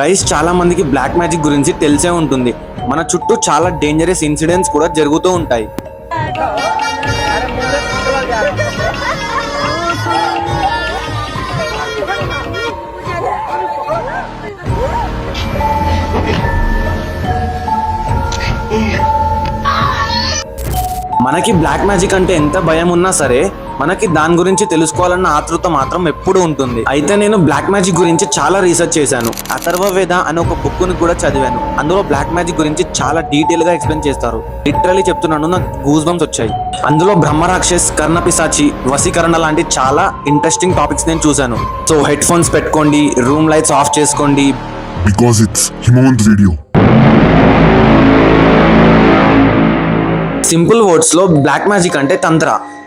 Guys, చాలా మందికి black magic గురించి తెలిసే ఉంటుంది. మన చుట్టూ చాలా డేంజరస్ ఇన్సిడెంట్స్ కూడా జరుగుతూ ఉంటాయి. మనకి బ్లాక్ మ్యాజిక్ అంటే ఎంత భయం ఉన్నా సరే మనకి దాని గురించి తెలుసుకోవాలన్న ఆతృత మాత్రం ఎప్పుడు ఉంటుంది. అయితే నేను బ్లాక్ మ్యాజిక్ గురించి చాలా రీసెర్చ్ చేశాను. అథర్వవేద అనే ఒక బుక్ ని కూడా చదివాను. అందులో బ్లాక్ మ్యాజిక్ గురించి చాలా డీటెయిల్ గా ఎక్స్ప్లెయిన్ చేస్తారు. లిటరలీ చెప్తున్నాను, నాకు గూస్ బంప్స్ వచ్చాయి. అందులో బ్రహ్మరాక్షస్, కర్ణపిశాచి, వశీకరణ లాంటి చాలా ఇంట్రెస్టింగ్ టాపిక్స్ నేను చూశాను. సో హెడ్ ఫోన్స్ పెట్టుకోండి, రూమ్ లైట్స్ ఆఫ్ చేసుకోండి. Because it's Himawant Radio. Simple words లో బ్లాక్ మ్యాజిక్ అంటే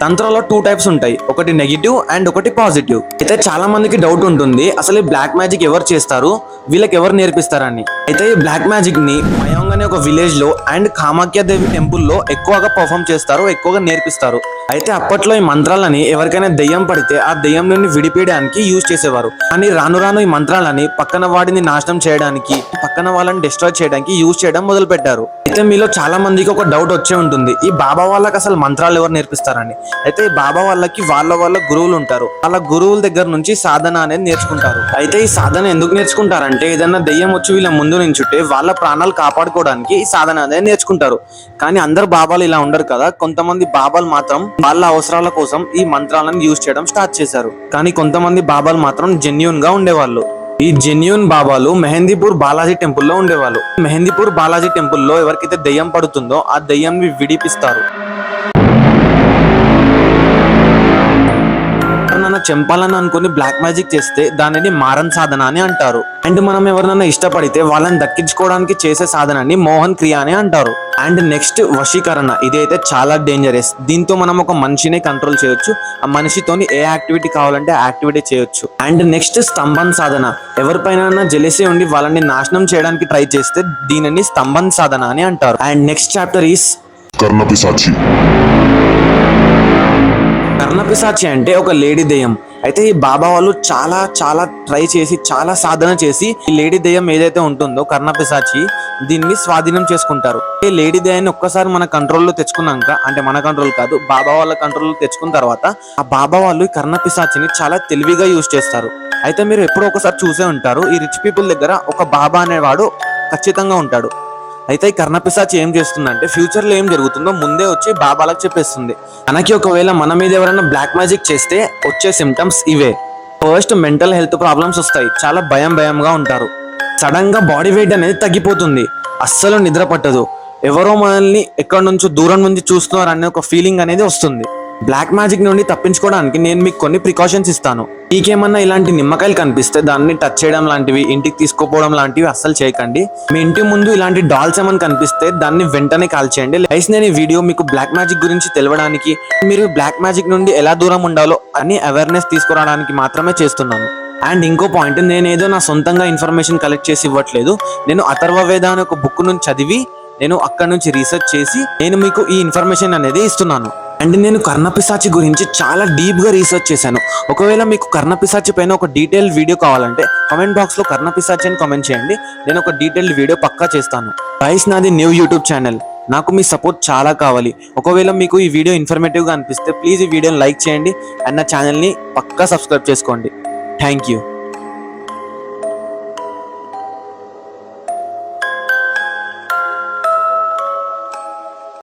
తంత్రలో 2 టైప్స్ ఉంటాయి, ఒకటి నెగిటివ్ అండ్ ఒకటి పాజిటివ్. అయితే చాలా మందికి డౌట్ ఉంటుంది, అసలు ఈ బ్లాక్ మ్యాజిక్ ఎవరు చేస్తారు, వీళ్ళకి ఎవరు నేర్పిస్తారని. అయితే ఈ బ్లాక్ మ్యాజిక్ ని మయాంగ్ అనే ఒక విలేజ్ లో అండ్ కామాఖ్యాదేవి టెంపుల్ లో ఎక్కువగా పర్ఫామ్ చేస్తారు, ఎక్కువగా నేర్పిస్తారు. అయితే అప్పట్లో ఈ మంత్రాలని ఎవరికైనా దెయ్యం పడితే ఆ దెయ్యం నుండి విడిపేయడానికి యూజ్ చేసేవారు. కానీ రాను రాను ఈ మంత్రాలని పక్కన వాడిని నాశనం చేయడానికి, పక్కన వాళ్ళని డిస్ట్రాయ్ చేయడానికి యూజ్ చేయడం మొదలు పెట్టారు. అయితే మీలో చాలా మందికి ఒక డౌట్ వచ్చే ఉంటుంది, ఈ బాబా వాళ్ళకి అసలు మంత్రాలు ఎవరు నేర్పిస్తారని. అయితే ఈ బాబా వాళ్ళకి వాళ్ళ గురువులు ఉంటారు. వాళ్ళ గురువుల దగ్గర నుంచి సాధన అనేది నేర్చుకుంటారు. అయితే ఈ సాధన ఎందుకు నేర్చుకుంటారంటే, ఏదైనా దెయ్యం వచ్చి వీళ్ళ ముందు నుంచుంటే వాళ్ళ ప్రాణాలు కాపాడుకోవడానికి ఈ సాధన అనేది నేర్చుకుంటారు. కానీ అందరు బాబాలు ఇలా ఉండరు కదా. కొంతమంది బాబాలు మాత్రం వాళ్ళ అవసరాల కోసం ఈ మంత్రాలను యూజ్ చేయడం స్టార్ట్ చేశారు. కానీ కొంతమంది బాబాలు మాత్రం జెన్యూన్ గా ఉండేవాళ్ళు. ఈ జెన్యూన్ బాబాలు మెహందీపూర్ బాలాజీ టెంపుల్లో ఉండేవాళ్ళు. మెహందీపూర్ బాలాజీ టెంపుల్లో ఎవరికైతే దెయ్యం పడుతుందో ఆ దెయ్యంని విడిపిస్తారు. చంపాలని అనుకుని బ్లాక్ మ్యాజిక్ చేస్తే దానిని మారన్ సాధన అని అంటారు. అండ్ మనం ఎవరినైనా ఇష్టపడితే వాళ్ళని దక్కించుకోవడానికి చేసే సాధనాన్ని మోహన్ క్రియ అని అంటారు. అండ్ నెక్స్ట్ వశీకరణ. ఇదైతే చాలా డేంజరస్. దీంతో మనం ఒక మనిషిని కంట్రోల్ చేయొచ్చు. ఆ మనిషితోని ఏ యాక్టివిటీ కావాలంటే ఆ యాక్టివిటీ చేయొచ్చు. అండ్ నెక్స్ట్ స్తంభన్ సాధన. ఎవరిపైన జెలసీ ఉండి వాళ్ళని నాశనం చేయడానికి ట్రై చేస్తే దీనిని స్తంభన్ సాధన అని అంటారు. అండ్ నెక్స్ట్ చాప్టర్ ఈస్ కర్ణపిశాచి. కర్ణపిశాచి అంటే ఒక లేడీ దెయ్యం. అయితే ఈ బాబా వాళ్ళు చాలా ట్రై చేసి, చాలా సాధన చేసి ఈ లేడీ దెయ్యం ఏదైతే ఉంటుందో కర్ణపిశాచి, దీన్ని స్వాధీనం చేసుకుంటారు. ఈ లేడీ దెయ్యాన్ని ఒక్కసారి మన కంట్రోల్లో తెచ్చుకున్నాక, అంటే మన కంట్రోల్ కాదు, బాబా వాళ్ళ కంట్రోల్లో తెచ్చుకున్న తర్వాత ఆ బాబా వాళ్ళు ఈ కర్ణపిశాచిని చాలా తెలివిగా యూజ్ చేస్తారు. అయితే మీరు ఎప్పుడో ఒకసారి చూసే ఉంటారు, ఈ రిచ్ పీపుల్ దగ్గర ఒక బాబా అనేవాడు ఖచ్చితంగా ఉంటాడు. అయితే ఈ కర్ణపిశాచి ఏం చేస్తుందంటే, ఫ్యూచర్ లో ఏం జరుగుతుందో ముందే వచ్చి బాబాలకు చెప్పేస్తుంది. మనకి ఒకవేళ మన మీద ఎవరైనా బ్లాక్ మ్యాజిక్ చేస్తే వచ్చే సిమ్టమ్స్ ఇవే. ఫస్ట్ మెంటల్ హెల్త్ ప్రాబ్లమ్స్ వస్తాయి, చాలా భయంగా ఉంటారు. సడన్ గా బాడీ వెయిట్ అనేది తగ్గిపోతుంది, అస్సలు నిద్ర పట్టదు, ఎవరో మనల్ని ఎక్కడి నుంచో దూరం నుంచి చూస్తున్నారు అనే ఒక ఫీలింగ్ అనేది వస్తుంది. బ్లాక్ మ్యాజిక్ నుండి తప్పించుకోవడానికి నేను మీకు కొన్ని ప్రికాషన్స్ ఇస్తాను. మీకేమన్నా ఇలాంటి నిమ్మకాయలు కనిపిస్తే దాన్ని టచ్ చేయడం లాంటివి, ఇంటికి తీసుకుపోవడం లాంటివి అస్సలు చేయకండి. మీ ఇంటి ముందు ఇలాంటి డాల్స్ ఏమైనా కనిపిస్తే దాన్ని వెంటనే కాల్చేయండి. గైస్, నేను ఈ వీడియో మీకు బ్లాక్ మ్యాజిక్ గురించి తెలవడానికి, మీరు బ్లాక్ మ్యాజిక్ నుండి ఎలా దూరం ఉండాలో అని అవేర్నెస్ తీసుకురావడానికి మాత్రమే చేస్తున్నాను. అండ్ ఇంకో పాయింట్, నేనేదో నా సొంతంగా ఇన్ఫర్మేషన్ కలెక్ట్ చేసి ఇవ్వట్లేదు. నేను అథర్వవేద అనే ఒక బుక్ నుంచి చదివి, నేను అక్కడ నుంచి రీసెర్చ్ చేసి నేను మీకు ఈ ఇన్ఫర్మేషన్ అనేది ఇస్తున్నాను. అండ్ నేను కర్ణపిశాచి గురించి చాలా డీప్ గా రీసెర్చ్ చేశాను. ఒకవేళ మీకు కర్ణపిశాచి పైన ఒక డీటెయిల్ వీడియో కావాలంటే కామెంట్ బాక్స్ లో కర్ణపిశాచి అని కామెంట్ చేయండి, నేను ఒక డీటెయిల్డ్ వీడియో పక్కా చేస్తాను. గైస్, నాది న్యూ యూట్యూబ్ ఛానల్, నాకు మీ సపోర్ట్ చాలా కావాలి. ఒకవేళ మీకు ఈ వీడియో ఇన్ఫర్మేటివ్ గా అనిపిస్తే ప్లీజ్ ఈ వీడియోని లైక్ చేయండి అండ్ నా ఛానల్ని పక్కా సబ్స్క్రైబ్ చేసుకోండి. Thank you.